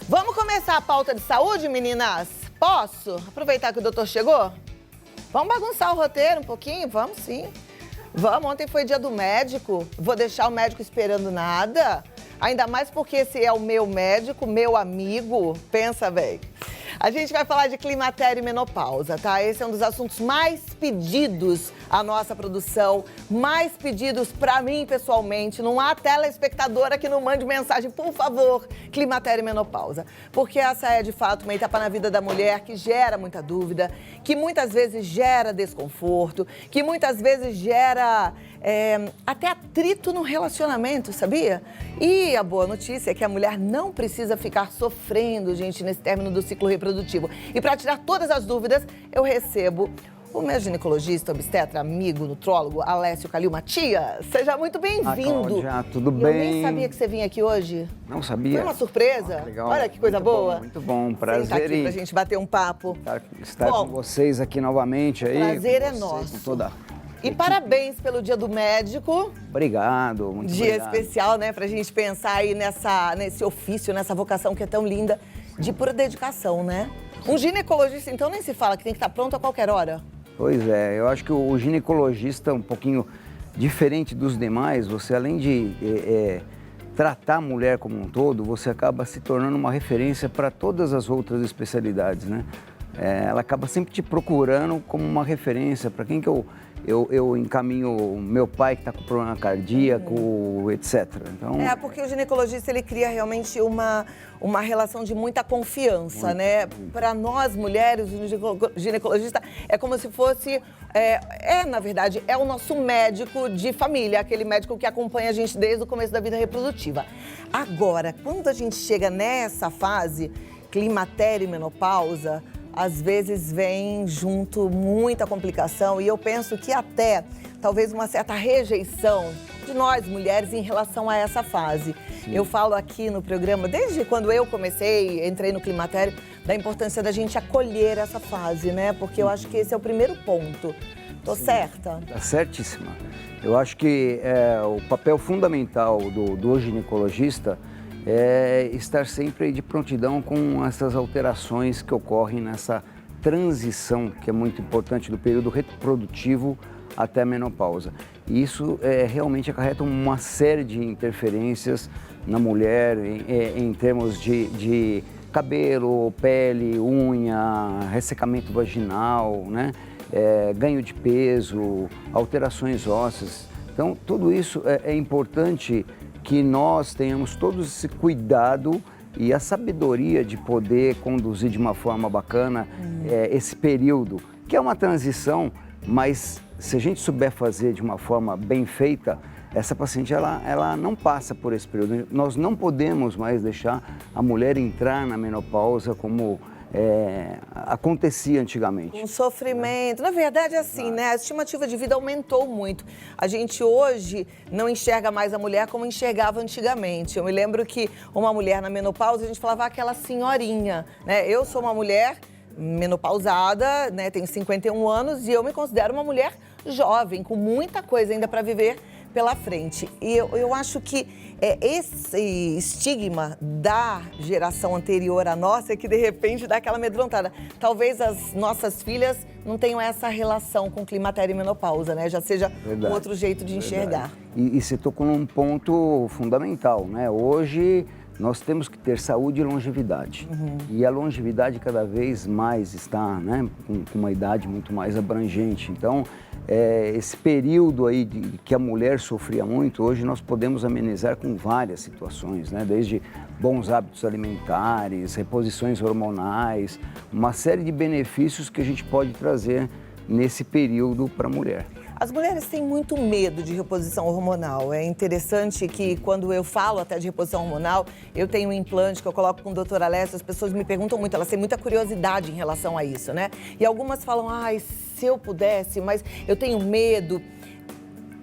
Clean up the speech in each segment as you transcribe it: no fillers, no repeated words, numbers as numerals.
Vamos começar a pauta de saúde, meninas? Posso? Aproveitar que o doutor chegou? Vamos bagunçar o roteiro um pouquinho? Vamos sim. Vamos, ontem foi dia do médico. Vou deixar o médico esperando nada. Ainda mais porque esse é o meu médico, meu amigo. Pensa bem. A gente vai falar de climatério e menopausa, tá? Esse é um dos assuntos mais pedidos à nossa produção, mais pedidos pra mim pessoalmente. Não há telespectadora que não mande mensagem, por favor, climatério e menopausa. Porque essa é, de fato, uma etapa na vida da mulher que gera muita dúvida, que muitas vezes gera desconforto, que muitas vezes gera até atrito no relacionamento, sabia? E a boa notícia é que a mulher não precisa ficar sofrendo, gente, nesse término do ciclo reprodutivo. E para tirar todas as dúvidas, eu recebo o meu ginecologista, obstetra, amigo, nutrólogo, Alessio Calil Matias. Seja muito bem-vindo. Cláudia, tudo bem? Eu nem sabia que você vinha aqui hoje. Não sabia. Foi uma surpresa. Legal. Olha que coisa muito boa. Bom, muito bom, prazer Senta aqui pra gente bater um papo. Estar com vocês aqui novamente aí. Prazer é nosso. Com toda e parabéns pelo Dia do Médico. Obrigado, muito Dia obrigado. especial, né, pra gente pensar aí nesse ofício, nessa vocação que é tão linda, de pura dedicação, né? Um ginecologista, então, nem se fala que tem que estar pronto a qualquer hora. Pois é, eu acho que o ginecologista é um pouquinho diferente dos demais. Você, além de tratar a mulher como um todo, você acaba se tornando uma referência para todas as outras especialidades, né? Ela acaba sempre te procurando como uma referência para quem que eu encaminho meu pai que está com problema cardíaco, etc. Então, porque o ginecologista, ele cria realmente uma relação de muita confiança, né? Para nós, mulheres, o ginecologista é como se fosse, na verdade, é o nosso médico de família, aquele médico que acompanha a gente desde o começo da vida reprodutiva. Agora, quando a gente chega nessa fase, climatério e menopausa, às vezes vem junto muita complicação e eu penso que até talvez uma certa rejeição de nós mulheres em relação a essa fase. Sim. Eu falo aqui no programa, desde quando eu entrei no climatério, da importância da gente acolher essa fase, né? Porque eu acho que esse é o primeiro ponto. Tô certa? Tá certíssima. Eu acho que o papel fundamental do ginecologista é estar sempre de prontidão com essas alterações que ocorrem nessa transição, que é muito importante, do período reprodutivo até a menopausa. E isso realmente acarreta uma série de interferências na mulher em termos de cabelo, pele, unha, ressecamento vaginal, né? Ganho de peso, alterações ósseas. Então, tudo isso é importante que nós tenhamos todo esse cuidado e a sabedoria de poder conduzir de uma forma bacana esse período, que é uma transição, mas se a gente souber fazer de uma forma bem feita, essa paciente ela não passa por esse período. Nós não podemos mais deixar a mulher entrar na menopausa como acontecia antigamente. Um sofrimento. Na verdade, é assim, né? A estimativa de vida aumentou muito. A gente hoje não enxerga mais a mulher como enxergava antigamente. Eu me lembro que uma mulher na menopausa, a gente falava aquela senhorinha, né? Eu sou uma mulher menopausada, né? Tenho 51 anos e eu me considero uma mulher jovem, com muita coisa ainda para viver pela frente. E eu acho que esse estigma da geração anterior à nossa é que, de repente, dá aquela amedrontada. Talvez as nossas filhas não tenham essa relação com climatério e menopausa, né? Já seja um outro jeito de enxergar. E você tocou num ponto fundamental, né? Hoje nós temos que ter saúde e longevidade. E a longevidade cada vez mais está, né, com uma idade muito mais abrangente. Então, esse período aí que a mulher sofria muito, hoje nós podemos amenizar com várias situações, né? Desde bons hábitos alimentares, reposições hormonais, uma série de benefícios que a gente pode trazer nesse período para a mulher. As mulheres têm muito medo de reposição hormonal. É interessante que quando eu falo até de reposição hormonal, eu tenho um implante que eu coloco com o Dr. Alessio, as pessoas me perguntam muito, elas têm muita curiosidade em relação a isso, né? E algumas falam, ai, se eu pudesse, mas eu tenho medo.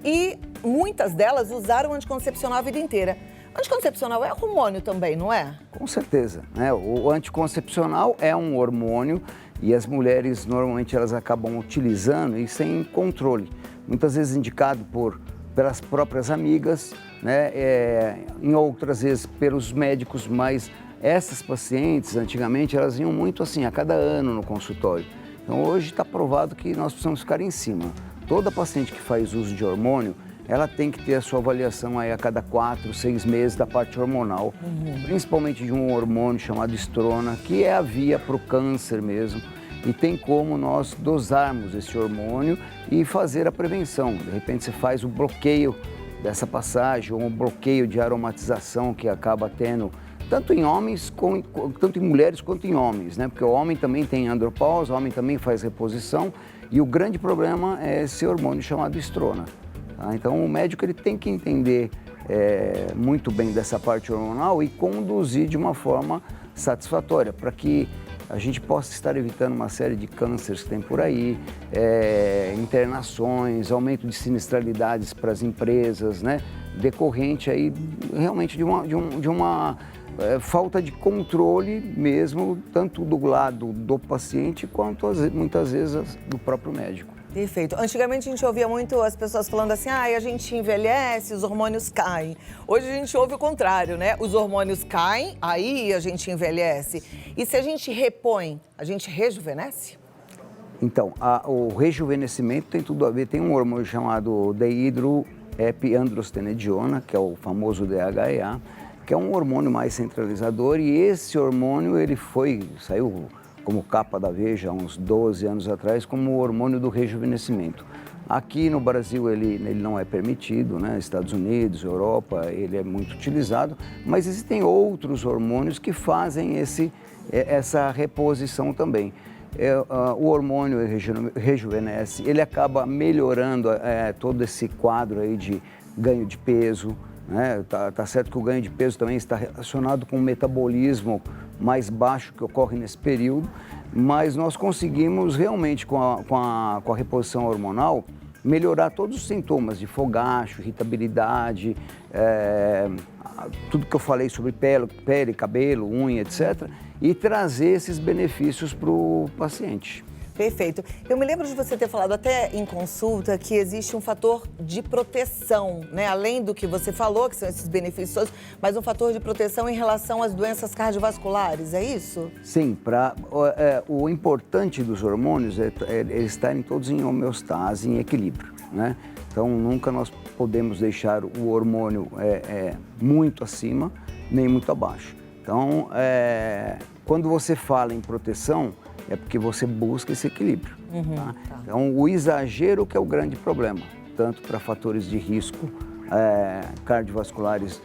E muitas delas usaram anticoncepcional a vida inteira. Anticoncepcional é hormônio também, não é? Com certeza, né? O anticoncepcional é um hormônio e as mulheres normalmente elas acabam utilizando e sem controle. Muitas vezes indicado pelas próprias amigas, né? Em outras vezes pelos médicos mais essas pacientes, antigamente, elas iam muito assim, a cada ano no consultório. Então, hoje está provado que nós precisamos ficar em cima. Toda paciente que faz uso de hormônio, ela tem que ter a sua avaliação aí a cada 4, 6 meses da parte hormonal, principalmente de um hormônio chamado estrona, que é a via para o câncer mesmo. E tem como nós dosarmos esse hormônio e fazer a prevenção. De repente você faz o bloqueio dessa passagem, ou um bloqueio de aromatização que acaba tendo tanto em homens, tanto em mulheres quanto em homens, né? Porque o homem também tem andropausa, o homem também faz reposição e o grande problema é esse hormônio chamado estrona. Tá? Então o médico ele tem que entender muito bem dessa parte hormonal e conduzir de uma forma satisfatória para que a gente possa estar evitando uma série de cânceres que tem por aí, internações, aumento de sinistralidades para as empresas, né? Decorrente aí realmente de uma falta de controle mesmo, tanto do lado do paciente quanto muitas vezes do próprio médico. Perfeito. Antigamente a gente ouvia muito as pessoas falando assim, a gente envelhece, os hormônios caem. Hoje a gente ouve o contrário, né? Os hormônios caem, aí a gente envelhece. E se a gente repõe, a gente rejuvenesce? Então, o rejuvenescimento tem tudo a ver, tem um hormônio chamado dehidroepiandrostenediona, que é o famoso DHEA, que é um hormônio mais centralizador e esse hormônio saiu como capa da Veja há uns 12 anos atrás como o hormônio do rejuvenescimento. Aqui no Brasil ele não é permitido, né? Estados Unidos, Europa, ele é muito utilizado, mas existem outros hormônios que fazem essa reposição também. O hormônio rejuvenesce, ele acaba melhorando todo esse quadro aí de ganho de peso, né? Tá certo que o ganho de peso também está relacionado com o metabolismo mais baixo que ocorre nesse período, mas nós conseguimos realmente com a reposição hormonal melhorar todos os sintomas de fogacho, irritabilidade, tudo que eu falei sobre pele, cabelo, unha, etc., e trazer esses benefícios para o paciente. Perfeito. Eu me lembro de você ter falado até em consulta que existe um fator de proteção, né? Além do que você falou, que são esses benefícios, mas um fator de proteção em relação às doenças cardiovasculares, é isso? Sim, o importante dos hormônios é eles estarem todos em homeostase, em equilíbrio, né? Então, nunca nós podemos deixar o hormônio muito acima, nem muito abaixo. Então, quando você fala em proteção, é porque você busca esse equilíbrio. Tá? Então, o exagero que é o grande problema, tanto para fatores de risco cardiovasculares,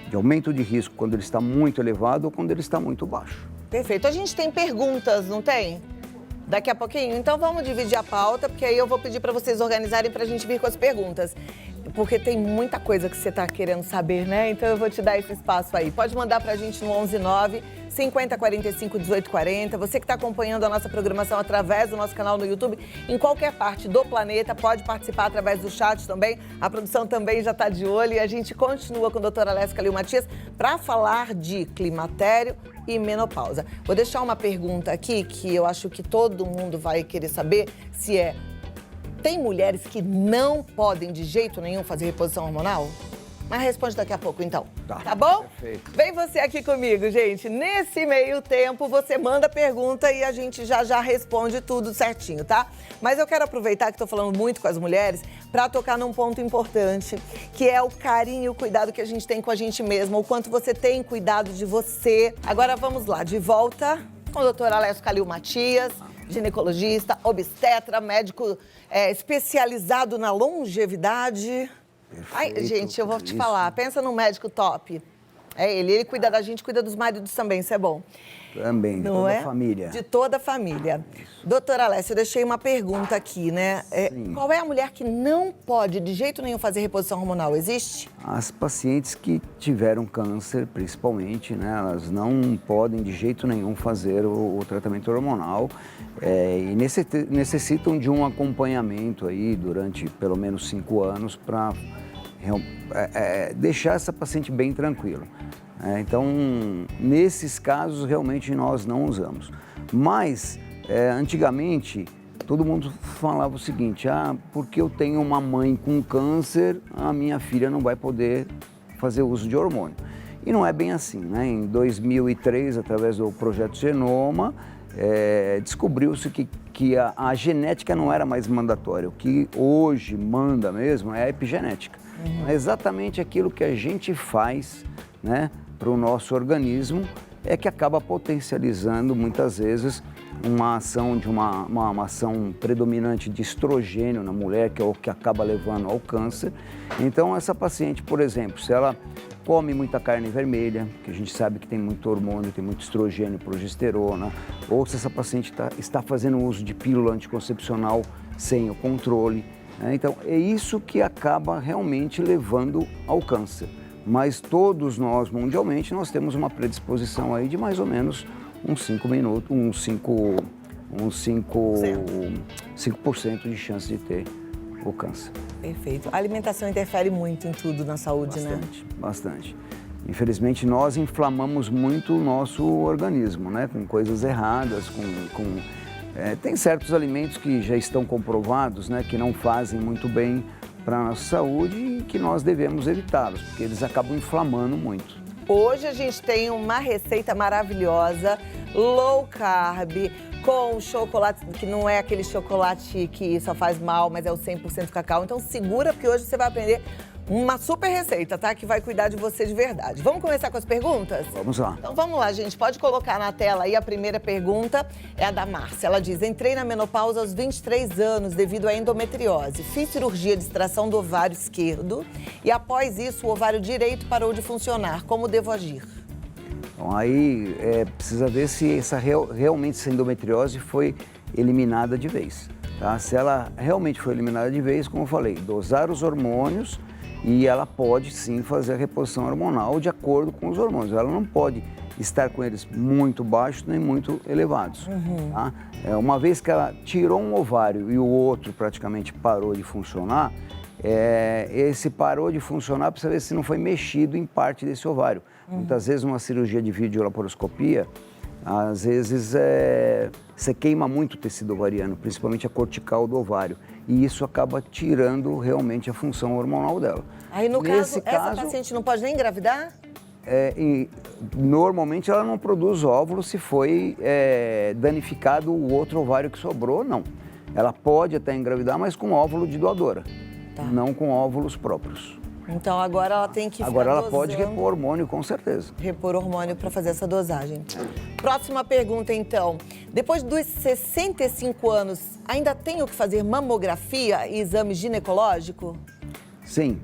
de aumento de risco quando ele está muito elevado ou quando ele está muito baixo. Perfeito. A gente tem perguntas, não tem? Daqui a pouquinho? Então vamos dividir a pauta, porque aí eu vou pedir para vocês organizarem para a gente vir com as perguntas. Porque tem muita coisa que você está querendo saber, né? Então eu vou te dar esse espaço aí. Pode mandar para a gente no 119 5045 1840. Você que está acompanhando a nossa programação através do nosso canal no YouTube, em qualquer parte do planeta, pode participar através do chat também. A produção também já está de olho e a gente continua com a doutora Alessia Calil Matias para falar de climatério e menopausa. Vou deixar uma pergunta aqui que eu acho que todo mundo vai querer saber, tem mulheres que não podem de jeito nenhum fazer reposição hormonal? Mas responde daqui a pouco, então. Tá bom? Perfeito. Vem você aqui comigo, gente. Nesse meio tempo, você manda pergunta e a gente já responde tudo certinho, tá? Mas eu quero aproveitar que estou falando muito com as mulheres para tocar num ponto importante, que é o carinho e o cuidado que a gente tem com a gente mesma, o quanto você tem cuidado de você. Agora vamos lá, de volta com a doutora Alessia Calil Matias, ginecologista, obstetra, médico especializado na longevidade. Perfeito, Ai, gente, eu vou te falar, pensa num médico top. É ele cuida da gente, cuida dos maridos também, isso é bom. Também, de toda a família. De toda a família. Doutora Alessia, eu deixei uma pergunta aqui, né? Qual é a mulher que não pode de jeito nenhum fazer reposição hormonal? Existe? As pacientes que tiveram câncer, principalmente, né? Elas não podem de jeito nenhum fazer o tratamento hormonal e necessitam de um acompanhamento aí durante pelo menos 5 anos para deixar essa paciente bem tranquila. Então, nesses casos, realmente nós não usamos. Mas, antigamente, todo mundo falava o seguinte, porque eu tenho uma mãe com câncer, a minha filha não vai poder fazer uso de hormônio. E não é bem assim, né? Em 2003, através do projeto Genoma, descobriu-se que a genética não era mais mandatória. O que hoje manda mesmo é a epigenética. É exatamente aquilo que a gente faz, né, para o nosso organismo é que acaba potencializando muitas vezes uma ação de uma ação predominante de estrogênio na mulher, que é o que acaba levando ao câncer. Então essa paciente, por exemplo, se ela come muita carne vermelha, que a gente sabe que tem muito hormônio, tem muito estrogênio, progesterona, ou se essa paciente está fazendo uso de pílula anticoncepcional sem o controle, né? Então é isso que acaba realmente levando ao câncer. Mas todos nós, mundialmente, nós temos uma predisposição aí de mais ou menos uns 5% de chance de ter o câncer. Perfeito. A alimentação interfere muito em tudo na saúde, bastante, né? Bastante. Infelizmente, nós inflamamos muito o nosso organismo, né? Com coisas erradas, tem certos alimentos que já estão comprovados, né? Que não fazem muito bem para a nossa saúde e que nós devemos evitá-los, porque eles acabam inflamando muito. Hoje a gente tem uma receita maravilhosa, low carb, com chocolate, que não é aquele chocolate que só faz mal, mas é o 100% cacau. Então segura, porque hoje você vai aprender uma super receita, tá? Que vai cuidar de você de verdade. Vamos começar com as perguntas? Vamos lá. Então vamos lá, gente. Pode colocar na tela aí a primeira pergunta. É a da Márcia. Ela diz: entrei na menopausa aos 23 anos devido à endometriose. Fiz cirurgia de extração do ovário esquerdo e após isso o ovário direito parou de funcionar. Como devo agir? Então aí precisa ver se realmente essa endometriose foi eliminada de vez. Tá? Se ela realmente foi eliminada de vez, como eu falei, dosar os hormônios e ela pode sim fazer a reposição hormonal de acordo com os hormônios. Ela não pode estar com eles muito baixos nem muito elevados. Tá? Uma vez que ela tirou um ovário e o outro praticamente parou de funcionar, esse parou de funcionar, precisa ver se não foi mexido em parte desse ovário. Muitas vezes uma cirurgia de videolaparoscopia, às vezes você queima muito o tecido ovariano, principalmente a cortical do ovário, e isso acaba tirando realmente a função hormonal dela. Aí no caso, essa paciente não pode nem engravidar? Normalmente ela não produz óvulos se foi danificado o outro ovário que sobrou, não. Ela pode até engravidar, mas com óvulo de doadora, não com óvulos próprios. Então agora ela tem que Agora ela pode repor hormônio, com certeza. Repor hormônio para fazer essa dosagem. Próxima pergunta, então. Depois dos 65 anos, ainda tenho que fazer mamografia e exame ginecológico? Sim.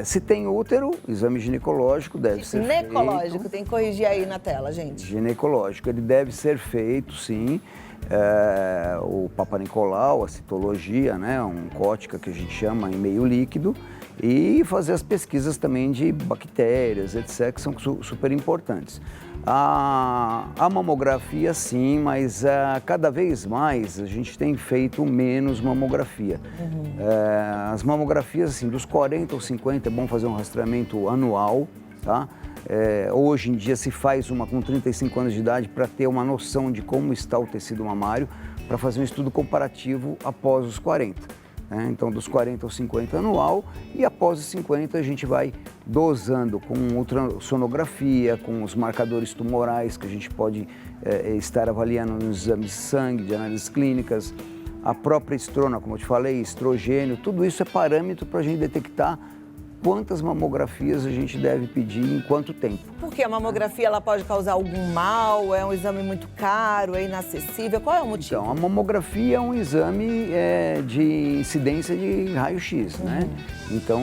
Se tem útero, exame ginecológico deve ser feito. Ginecológico, tem que corrigir aí na tela, gente. Ginecológico, ele deve ser feito, sim. O Papa Nicolau, a citologia, né, oncótica que a gente chama em meio líquido, e fazer as pesquisas também de bactérias, etc., que são super importantes. A mamografia, sim, mas cada vez mais a gente tem feito menos mamografia. As mamografias, assim, dos 40 aos 50 é bom fazer um rastreamento anual, tá? Hoje em dia se faz uma com 35 anos de idade para ter uma noção de como está o tecido mamário, para fazer um estudo comparativo após os 40. Então, dos 40 aos 50 anual, e após os 50 a gente vai dosando com ultrassonografia, com os marcadores tumorais que a gente pode estar avaliando nos exames de sangue, de análises clínicas, a própria estrona, como eu te falei, estrogênio, tudo isso é parâmetro para a gente detectar quantas mamografias a gente deve pedir em quanto tempo. Porque a mamografia ela pode causar algum mal, é um exame muito caro, é inacessível, qual é o motivo? Então, a mamografia é um exame de incidência de raio-x, né? Então,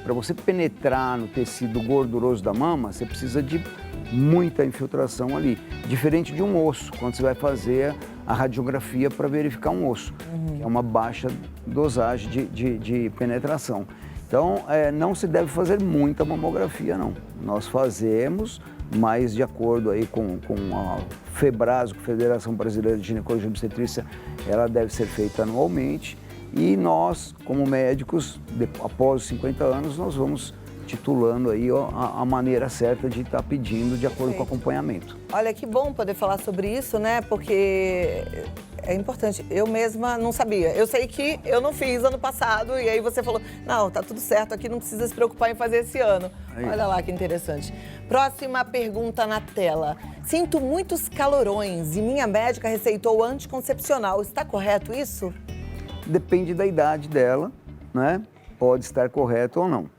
para você penetrar no tecido gorduroso da mama, você precisa de muita infiltração ali, diferente de um osso, quando você vai fazer a radiografia para verificar um osso, que é uma baixa dosagem de penetração. Então, não se deve fazer muita mamografia, não. Nós fazemos, mas de acordo aí com a FEBRASO, Federação Brasileira de Ginecologia e Obstetrícia, ela deve ser feita anualmente. E nós, como médicos, após os 50 anos, nós vamos titulando aí a maneira certa de estar pedindo de acordo com o acompanhamento. Olha, que bom poder falar sobre isso, né? Porque é importante. Eu mesma não sabia. Eu sei que eu não fiz ano passado e aí você falou, não, tá tudo certo aqui, não precisa se preocupar em fazer esse ano. Aí. Olha lá que interessante. Próxima pergunta na tela. Sinto muitos calorões e minha médica receitou anticoncepcional. Está correto isso? Depende da idade dela, né? Pode estar correto ou não.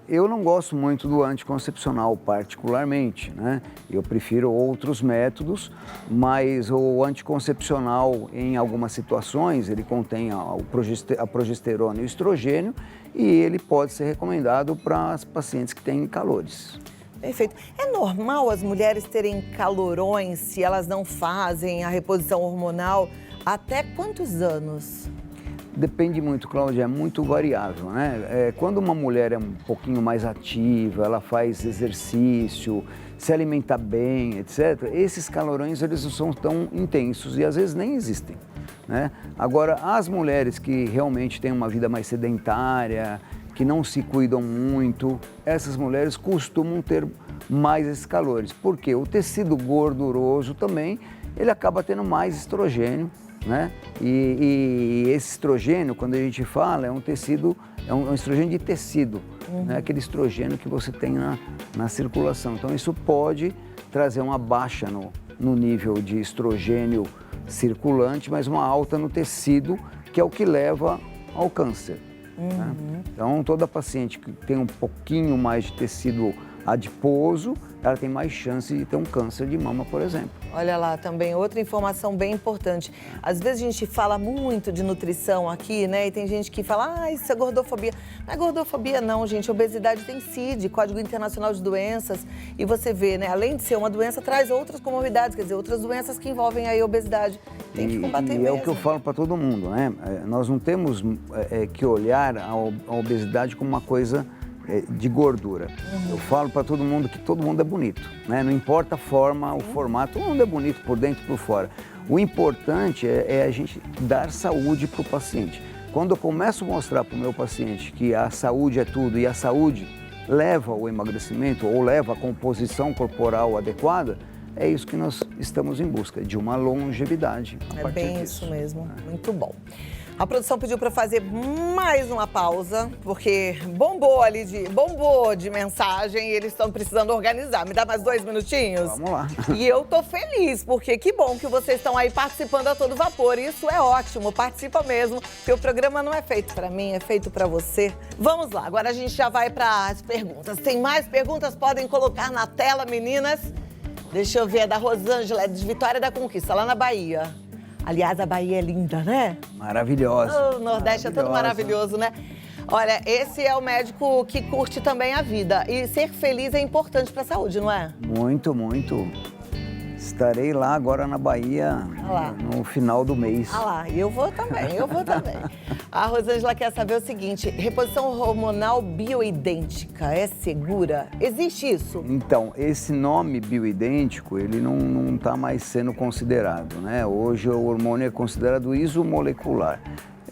Eu não gosto muito do anticoncepcional particularmente, né? Eu prefiro outros métodos, mas o anticoncepcional, em algumas situações, ele contém a progesterona e o estrogênio e ele pode ser recomendado para as pacientes que têm calores. Perfeito. É normal as mulheres terem calorões se elas não fazem a reposição hormonal? Até quantos anos? Depende muito, Cláudia, é muito variável, né? Quando uma mulher é um pouquinho mais ativa, ela faz exercício, se alimenta bem, etc., esses calorões eles não são tão intensos e às vezes nem existem, né? Agora, as mulheres que realmente têm uma vida mais sedentária, que não se cuidam muito, essas mulheres costumam ter mais esses calores, porque o tecido gorduroso também, ele acaba tendo mais estrogênio, né? E esse estrogênio, quando a gente fala, é um tecido, é um estrogênio de tecido, né? Aquele estrogênio que você tem na circulação. Então isso pode trazer uma baixa no nível de estrogênio circulante, mas uma alta no tecido, que é o que leva ao câncer. Né? Então toda paciente que tem um pouquinho mais de tecido adiposo, ela tem mais chance de ter um câncer de mama, por exemplo. Olha lá, também outra informação bem importante. Às vezes a gente fala muito de nutrição aqui, né? E tem gente que fala, isso é gordofobia. Não é gordofobia não, gente. Obesidade tem CID, Código Internacional de Doenças. E você vê, né? Além de ser uma doença, traz outras comorbidades, quer dizer, outras doenças que envolvem aí a obesidade. Tem que combater mesmo. E é o que eu falo para todo mundo, né? Nós não temos que olhar a obesidade como uma coisa de gordura. Eu falo para todo mundo que todo mundo é bonito, né? Não importa a forma, o formato, todo mundo é bonito por dentro e por fora. O importante é a gente dar saúde para o paciente. Quando eu começo a mostrar para o meu paciente que a saúde é tudo e a saúde leva ao emagrecimento ou leva à composição corporal adequada, é isso que nós estamos em busca, de uma longevidade. É bem isso mesmo, muito bom. A produção pediu para fazer mais uma pausa, porque bombou de mensagem e eles estão precisando organizar. Me dá mais 2 minutinhos? Vamos lá. E eu tô feliz, porque que bom que vocês estão aí participando a todo vapor. Isso é ótimo, participa mesmo, porque o programa não é feito para mim, é feito para você. Vamos lá, agora a gente já vai para as perguntas. Tem mais perguntas? Podem colocar na tela, meninas. Deixa eu ver, é da Rosângela, é de Vitória da Conquista, lá na Bahia. Aliás, a Bahia é linda, né? Maravilhosa. O Nordeste é todo maravilhoso, né? Olha, esse é o médico que curte também a vida. E ser feliz é importante para a saúde, não é? Muito, muito. Estarei lá agora na Bahia no final do mês. Ah lá, e eu vou também. A Rosângela quer saber o seguinte, reposição hormonal bioidêntica é segura? Existe isso? Então, esse nome bioidêntico, ele não está mais sendo considerado, né? Hoje o hormônio é considerado isomolecular.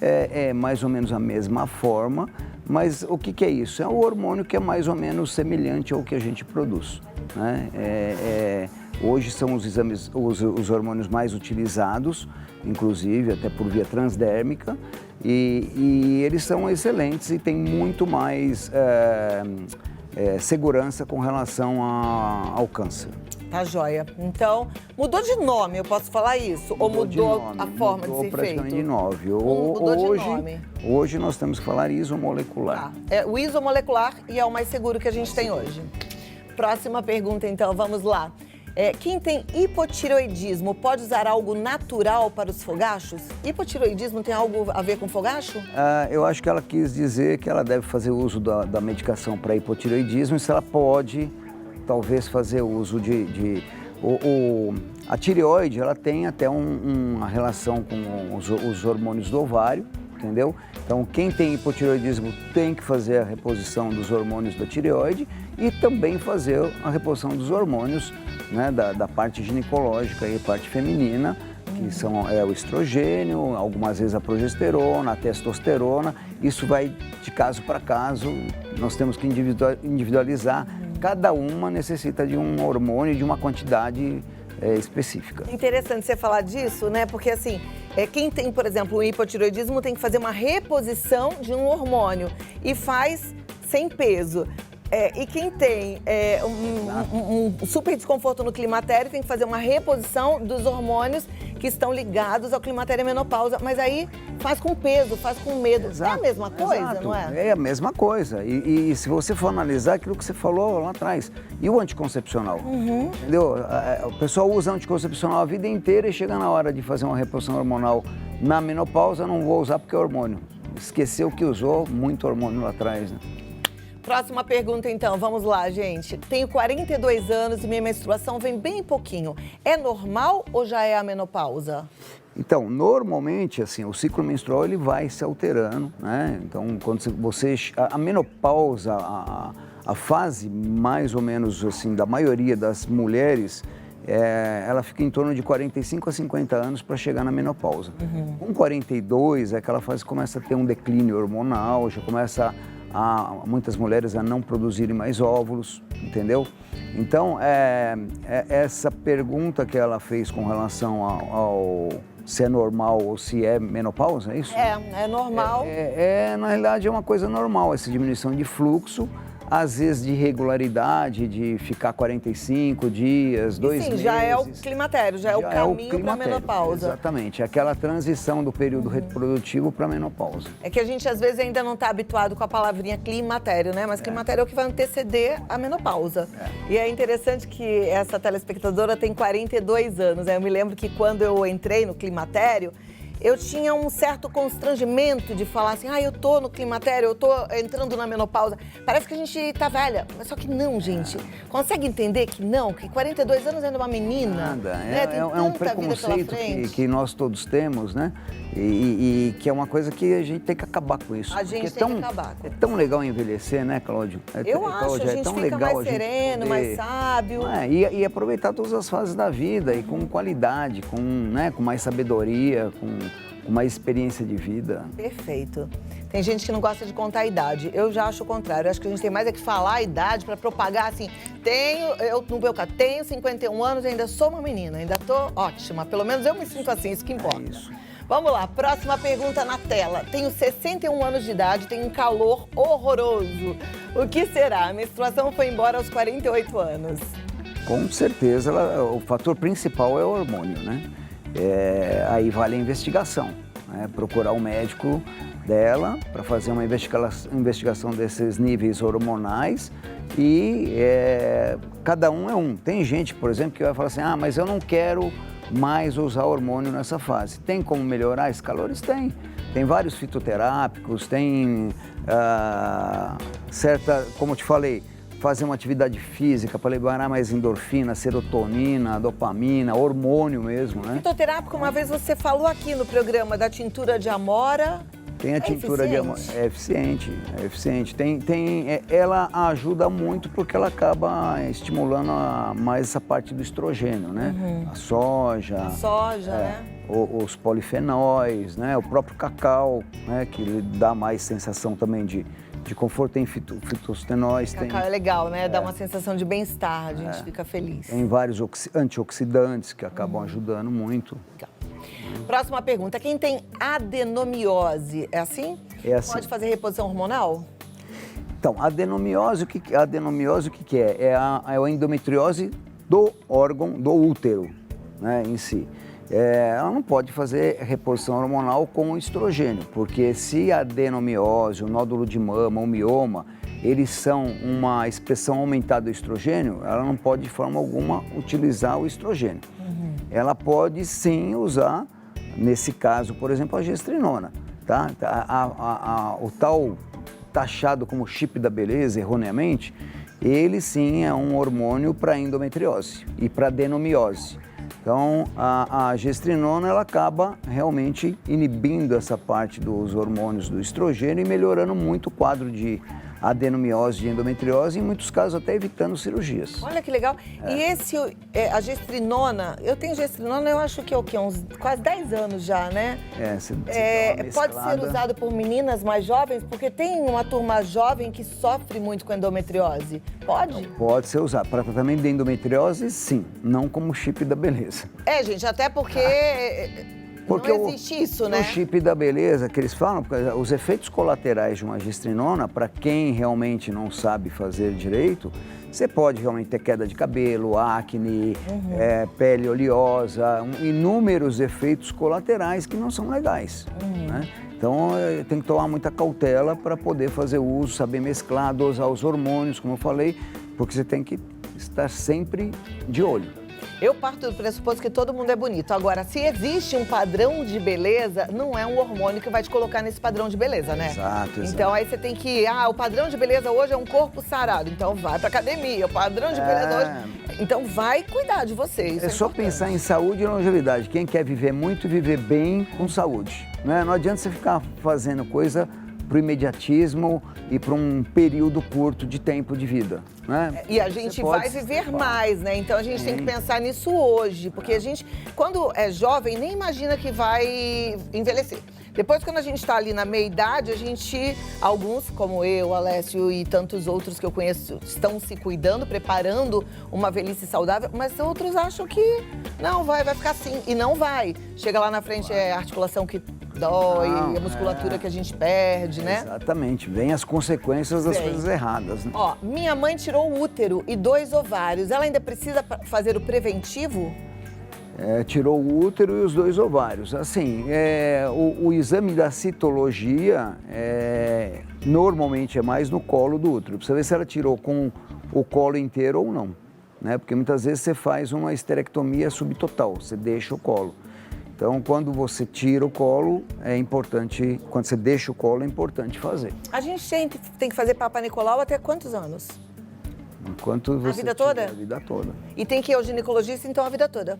É mais ou menos a mesma forma, mas o que é isso? É um hormônio que é mais ou menos semelhante ao que a gente produz, né? Hoje são os hormônios mais utilizados, inclusive até por via transdérmica, e eles são excelentes e têm muito mais segurança com relação ao câncer. Tá joia. Então, mudou de nome, eu posso falar isso? Ou mudou a forma de ser feito? Praticamente de nome. Mudou de nome. Hoje nós temos que falar isomolecular. É o isomolecular e é o mais seguro que a gente tem hoje. Próxima pergunta, então, vamos lá. Quem tem hipotireoidismo pode usar algo natural para os fogachos? Hipotireoidismo tem algo a ver com fogacho? Eu acho que ela quis dizer que ela deve fazer uso da medicação para hipotireoidismo e se ela pode, talvez, fazer uso a tireoide, ela tem até uma relação com os hormônios do ovário, entendeu? Então, quem tem hipotireoidismo tem que fazer a reposição dos hormônios da tireoide e também fazer a reposição dos hormônios, né, da parte ginecológica e parte feminina, que são o estrogênio, algumas vezes a progesterona, a testosterona. Isso vai de caso para caso, nós temos que individualizar. Cada uma necessita de um hormônio, de uma quantidade específica. Interessante você falar disso, né? Porque assim, quem tem, por exemplo, o hipotireoidismo tem que fazer uma reposição de um hormônio e faz sem peso. E quem tem um super desconforto no climatério tem que fazer uma reposição dos hormônios que estão ligados ao climatério e menopausa. Mas aí faz com peso, faz com medo. Exato, é a mesma coisa, exato. Não é? É a mesma coisa. E se você for analisar aquilo que você falou lá atrás, e o anticoncepcional? Entendeu? O pessoal usa anticoncepcional a vida inteira e chega na hora de fazer uma reposição hormonal na menopausa, não vou usar porque é hormônio. Esqueceu que usou muito hormônio lá atrás, né? Próxima pergunta, então. Vamos lá, gente. Tenho 42 anos e minha menstruação vem bem pouquinho. É normal ou já é a menopausa? Então, normalmente, assim, o ciclo menstrual ele vai se alterando, né? Então, quando você a menopausa, a fase mais ou menos assim da maioria das mulheres, ela fica em torno de 45 a 50 anos para chegar na menopausa. Com 42, aquela fase começa a ter um declínio hormonal, já começa muitas mulheres a não produzirem mais óvulos, entendeu? Então, essa pergunta que ela fez com relação ao se é normal ou se é menopausa, é isso? É normal. Na realidade, é uma coisa normal, essa diminuição de fluxo, às vezes de irregularidade, de ficar 45 dias, 2 meses. Sim, já é o climatério, já é o caminho para a menopausa. Exatamente, aquela transição do período reprodutivo para a menopausa. É que a gente às vezes ainda não está habituado com a palavrinha climatério, né? Mas climatério é o que vai anteceder a menopausa. E é interessante que essa telespectadora tem 42 anos. Eu me lembro que quando eu entrei no climatério, eu tinha um certo constrangimento de falar assim, eu tô no climatério, eu tô entrando na menopausa. Parece que a gente tá velha, mas só que não, gente. Consegue entender que não? Que 42 anos ainda é uma menina? Nada, né? é um preconceito que nós todos temos, né? E que é uma coisa que a gente tem que acabar com isso. A gente tem que acabar com. É tão legal envelhecer, né, Cláudio? Eu acho, Cláudia, a gente fica mais sereno, mais sábio. E aproveitar todas as fases da vida e com qualidade, com mais sabedoria, com mais experiência de vida. Perfeito. Tem gente que não gosta de contar a idade. Eu já acho o contrário. Eu acho que a gente tem mais que falar a idade para propagar assim. No meu caso, tenho 51 anos e ainda sou uma menina, ainda tô ótima. Pelo menos eu me sinto assim, isso que importa. É isso. Vamos lá, próxima pergunta na tela. Tenho 61 anos de idade, tenho um calor horroroso. O que será? A menstruação foi embora aos 48 anos. Com certeza, o fator principal é o hormônio, né? Aí vale a investigação, né? Procurar um médico dela para fazer uma investigação desses níveis hormonais e cada um é um. Tem gente, por exemplo, que vai falar assim, mas eu não quero mais usar hormônio nessa fase. Tem como melhorar esses calores? Tem. Tem vários fitoterápicos, tem como eu te falei, fazer uma atividade física para liberar mais endorfina, serotonina, dopamina, hormônio mesmo, né? Fitoterápico, uma vez você falou aqui no programa da tintura de amora. Tem a tintura de amora. É eficiente. Ela ajuda muito porque ela acaba estimulando mais essa parte do estrogênio, né? A soja. Né? Os polifenóis, né? O próprio cacau, né? Que dá mais sensação também de conforto, tem fitostenóis. Cacau é legal, né? Dá uma sensação de bem-estar, a gente fica feliz. Tem vários antioxidantes que acabam ajudando muito. Legal. Próxima pergunta. Quem tem adenomiose, é assim? É assim. Pode fazer reposição hormonal? Então, a adenomiose, o que é? É a endometriose do órgão, do útero, né, em si. Ela não pode fazer reposição hormonal com estrogênio, porque se a adenomiose, o nódulo de mama, o mioma, eles são uma expressão aumentada do estrogênio, ela não pode de forma alguma utilizar o estrogênio. Ela pode sim usar, nesse caso, por exemplo, a gestrinona, tá? O tal taxado como chip da beleza, erroneamente, ele sim é um hormônio para endometriose e para adenomiose. Então, a gestrinona, ela acaba realmente inibindo essa parte dos hormônios do estrogênio e melhorando muito o quadro de adenomiose de endometriose, em muitos casos até evitando cirurgias. Olha que legal. E a gestrinona, eu tenho gestrinona, eu acho que é o quê? Uns quase 10 anos já, né? Você dá uma pode ser mesclada. usado por meninas mais jovens, porque tem uma turma jovem que sofre muito com endometriose. Pode? Pode ser usado. Para tratamento de endometriose, sim. Não como chip da beleza. Gente, até porque Porque não existe isso, né? O chip da beleza que eles falam, porque os efeitos colaterais de uma gestrinona, para quem realmente não sabe fazer direito, você pode realmente ter queda de cabelo, acne, pele oleosa, inúmeros efeitos colaterais que não são legais, né? Então, tem que tomar muita cautela para poder fazer uso, saber mesclar, dosar os hormônios, como eu falei, porque você tem que estar sempre de olho. Eu parto do pressuposto que todo mundo é bonito. Agora, se existe um padrão de beleza, não é um hormônio que vai te colocar nesse padrão de beleza, né? Exato. Então, aí você tem que... o padrão de beleza hoje é um corpo sarado. Então, vai pra academia. O padrão de beleza hoje... Então, vai cuidar de você. Isso É só importante. pensar em saúde e longevidade. Quem quer viver muito, viver bem com saúde, né? Não adianta você ficar fazendo coisa pro imediatismo e para um período curto de tempo de vida, né? E a gente vai viver mais, né? Então a gente tem que pensar nisso hoje, porque a gente, quando é jovem, nem imagina que vai envelhecer. Depois, quando a gente está ali na meia-idade, alguns, como eu, Alessio e tantos outros que eu conheço, estão se cuidando, preparando uma velhice saudável, mas outros acham que não, vai ficar assim. E não vai. Chega lá na frente, é a articulação que dói, a musculatura que a gente perde, né? Exatamente. Vem as consequências das coisas erradas, né? Minha mãe tirou o útero e 2 ovários. Ela ainda precisa fazer o preventivo? Tirou o útero e os 2 ovários. Assim, o exame da citologia normalmente é mais no colo do útero. Precisa ver se ela tirou com o colo inteiro ou não, né? Porque muitas vezes você faz uma esterectomia subtotal, você deixa o colo. Então, quando você tira o colo, é importante, quando você deixa o colo, é importante fazer. A gente tem que fazer Papa Nicolau até quantos anos? Enquanto você vida toda? A vida toda. E tem que ir ao ginecologista, então, a vida toda?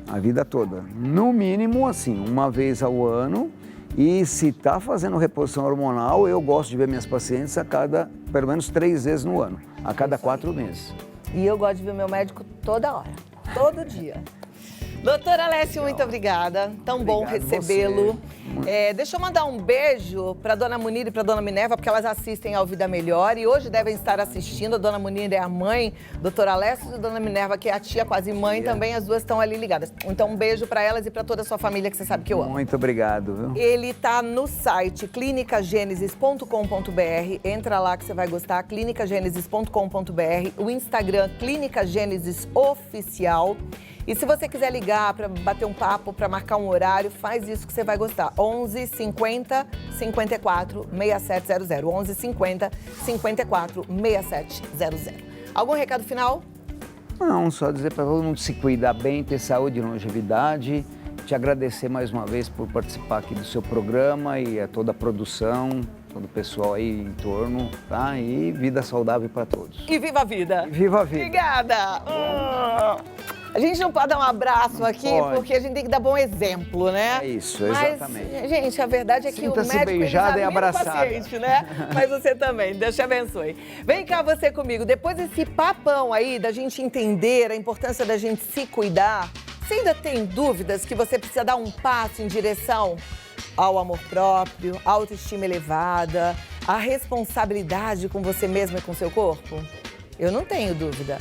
A vida toda. No mínimo, assim, uma vez ao ano. E se está fazendo reposição hormonal, eu gosto de ver minhas pacientes pelo menos 3 vezes no ano, a cada 4 meses. E eu gosto de ver meu médico toda hora, todo dia. Doutor Alessio, muito obrigada. Tão bom recebê-lo. Deixa eu mandar um beijo para dona Munira e para dona Minerva, porque elas assistem ao Vida Melhor e hoje devem estar assistindo. A dona Munira é a mãe, doutor Alessio, e a dona Minerva, que é a tia, quase mãe, também as duas estão ali ligadas. Então, um beijo para elas e para toda a sua família, que você sabe que eu amo. Muito obrigado, viu? Ele tá no site clinicagenesis.com.br. Entra lá que você vai gostar, clinicagenesis.com.br. O Instagram, Clínica Gênesis Oficial. E se você quiser ligar para bater um papo, para marcar um horário, faz isso que você vai gostar. 11 50 54 6700. 11 50 54 6700. Algum recado final? Não, só dizer para todo mundo se cuidar bem, ter saúde e longevidade. Te agradecer mais uma vez por participar aqui do seu programa e a toda a produção, todo o pessoal aí em torno, tá? E vida saudável para todos. E viva a vida! E viva a vida! Obrigada! A gente não pode dar um abraço aqui, porque a gente tem que dar bom exemplo, né? É isso, exatamente. Mas, gente, a verdade é que o Sinta-se médico beijada e examina o abraçada. paciente, né? Mas você também, Deus te abençoe. Vem cá você comigo, depois desse papão aí da gente entender a importância da gente se cuidar, você ainda tem dúvidas que você precisa dar um passo em direção ao amor próprio, à autoestima elevada, à responsabilidade com você mesma e com seu corpo? Eu não tenho dúvida.